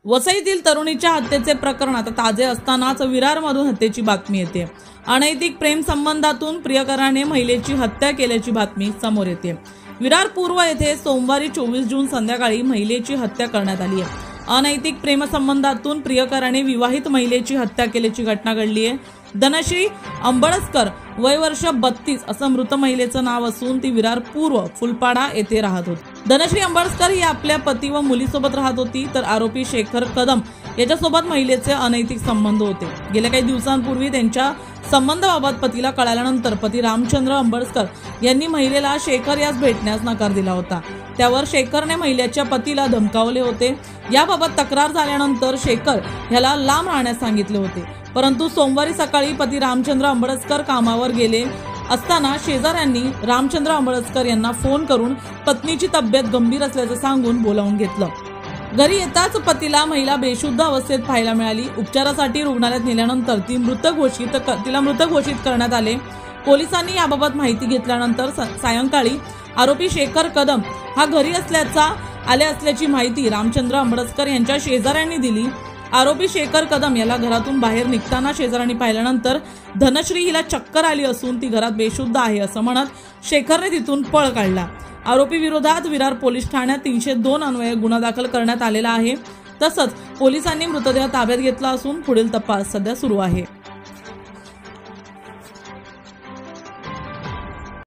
वसईतील तरुणीच्या हत्येचे प्रकरण आता ताजे असतानाच विरारमधून हत्येची बातमी येते। अनैतिक प्रेम संबंधातून प्रियकराने महिलेची हत्या केल्याची बातमी समोर येते। विरार पूर्व येथे सोमवारी 24 जून संध्याकाळी महिलेची हत्या करण्यात आली आहे। अनैतिक प्रेमसंबंधातून प्रियकराने विवाहित महिलेची हत्या केल्याची घटना घडली आहे। धनश्री अंबळसकर वय वर्ष 32 असं मृत महिलेचं नाव असून ती विरार पूर्व फुलपाडा येथे राहत होती। धनश्री अंबळसकर ही आपल्या पती व मुलीसोबत राहत होती, तर आरोपी शेखर कदम याच्यासोबत महिलेचे अनैतिक संबंध होते। गेल्या काही दिवसांपूर्वी त्यांच्या संबंधाबाबत पतीला कळाल्यानंतर पती रामचंद्र अंबळसकर यांनी महिलेला शेखर यास भेटण्यास नकार दिला होता। त्यावर शेखरने महिलेच्या पतीला धमकावले होते। याबाबत तक्रार झाल्यानंतर शेखर याला लांब राहण्यास सांगितले होते, परंतु सोमवारी सकाळी पती रामचंद्र अंबळसकर कामावर गेले असताना शेजाऱ्यांनी रामचंद्र अंबळसकर यांना फोन करून पत्नीची तब्येत गंभीर असल्याचं सांगून बोलावून घेतलं। घरी येताच पतीला महिला बेशुद्ध अवस्थेत पाहायला मिळाली। उपचारासाठी रुग्णालयात नेल्यानंतर तिला मृत घोषित करण्यात आले। पोलिसांनी याबाबत माहिती घेतल्यानंतर सायंकाळी आरोपी शेखर कदम हा घरी आले असल्याची माहिती रामचंद्र अंबळसकर यांच्या शेजाऱ्यांनी दिली। आरोपी शेखर कदम याला घरातून बाहेर निघताना शेजाऱ्यांनी पाहिल्यानंतर धनश्री हिला चक्कर आली असून ती घरात बेशुद्ध आहे असं म्हणत शेखरने तिथून पळ काढला। आरोपी विरोधात विरार पोलीस ठाण्यात 302 अन्वये गुन्हा दाखल करण्यात आलेला आहे। तसंच पोलिसांनी मृतदेह ताब्यात घेतला असून पुढील तपास सध्या सुरू आहे।